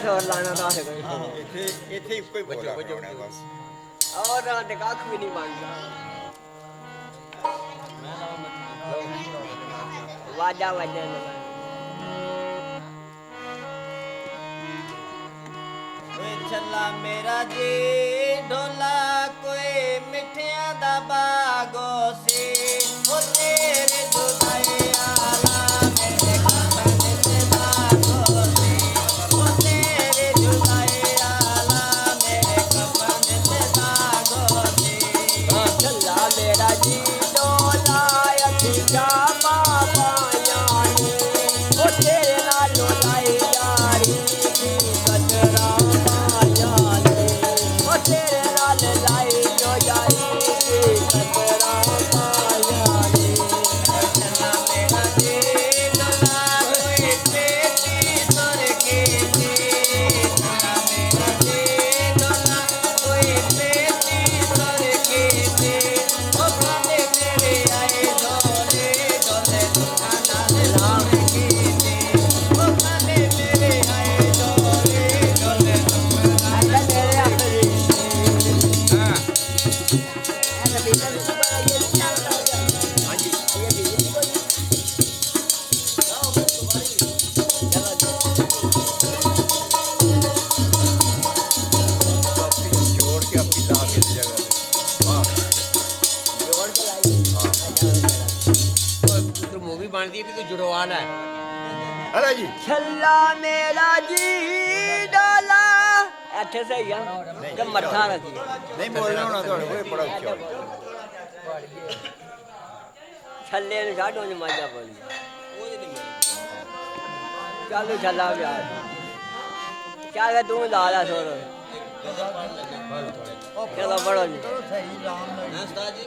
ਸੋਰ ਲਾਣਾ ਤਾਂ ਹੈ ਕੋਈ ਇੱਥੇ ਇੱਕੋ ਹੀ ਬੋਲ ਰਿਹਾ ਬਸ। ਔਰ ਨਾ ਤੇ ਕੱਖ ਵੀ ਨਹੀਂ ਬਣਦਾ ਵਾਜਾ ਵੱਜਣ ਦਾ ਓਏ ਛੱਲਾ ਮੇਰਾ ਜੀ ਢੋਲਾ ਕੋਈ ਮਿੱਠਿਆਂ ਦਾ ਬਾਗੋ ਸੀ ਓ ਤੇਰੇ ਜੁਦਾਈ ਆਲਾ ਮੇਰੇ ਕੰਨ ਤੇ ਬਾਗੋ ਸੀ ਓ ਤੇਰੇ ਜੁਦਾਈ ਆਲਾ ਮੇਰੇ ਕੰਨ ਤੇ ਬਾਗੋ ਸੀ ਚੱਲਾ ਮੇਰਾ ਜੀ ਡੋਲਾ ਅੱਖੀ ਜਾਮਾ ਪਾਇਆਨੀ ਉਹ ਤੇਰੇ ਨਾਲ ਲਾਈ ਯਾਰੀ ਦੀ ਕਤਰਾ ਪਾਇਆਨੀ ਉਹ ਤੇਰੇ ਨਾਲ ਲਾਈ ਜੋ ਯਾਰੀ ਦੀ ਕਤਰਾ ਪਾਇਆਨੀ ਛੱਲਾ ਮੇਰਾ ਜੀ ਢੋਲਾ ਕੋਈ ਪੇਤੀ ਤੁਰ ਕੇ ਸੀ ਛੱਲਾ ਮੇਰਾ ਜੀ ਢੋਲਾ ਕੋਈ ਪੇਤੀ ਤੁਰ ਕੇ ਸੀ ਓ ਕਾਲੇ ਮੇਰੇ ਆਏ ਢੋਲੇ ਢੋਲੇ ਦੁੱਖਾਂ ਨਾਲ ਲਾਮ ਕੇ ਸੀ ਓ ਕਾਲੇ ਮੇਰੇ ਆਏ ਢੋਲੇ ਢੋਲੇ ਦੁੱਖਾਂ ਨਾਲ ਅੱਲਾ ਮੇਰੇ ਆਖਰੀ ਹਾਂ ਐਨਾ ਬੀਤਾ ਨੂੰ ਬੜਾ ਇਹ ਚੱਲਦਾ ਹਾਂਜੀ ਇਹ ਵੀ ਕੋਈ ਚਲੋ ਜੀ ਆਪਣੀ ਜੋੜ ਕੇ ਆਪਣੀ ਲਾ ਕੇ ਦੀ ਜਗ੍ਹਾ ਤੇ ਵਾਹ ਜੋੜ ਕੇ ਲਾਈ ਤੂੰ ਮੂਵੀ ਬਣਦੀ ਵੀ ਤੂੰ ਜੁੜਵਾਣਾ ਹੈ ਹਲਾ ਜੀ ਛੱਲਾ ਮੇਰਾ ਜੀ ਡੋਲਾ ਇੱਥੇ ਸਹੀ ਆ ਤੇ ਮੱਥਾ ਰੱਖੀ ਨਹੀਂ ਬੋਲਣਾ ਹੋਣਾ ਤੁਹਾਡੇ ਕੋਲ ਬੜਾ ਉੱਚਾ ਛੱਲੇ ਨੂੰ ਛਾਡੋ ਜੀ ਮਾਜਾ ਬੋਲੀ ਚੱਲ ਛੱਲਾ ਵਿਆਹ ਚੱਲ ਤੂੰ ਲਾ ਲਾ ਸੋਰ ਚਲੋ ਬੜੋ ਜੀ ਹੈ ਉਸਤਾਦ ਜੀ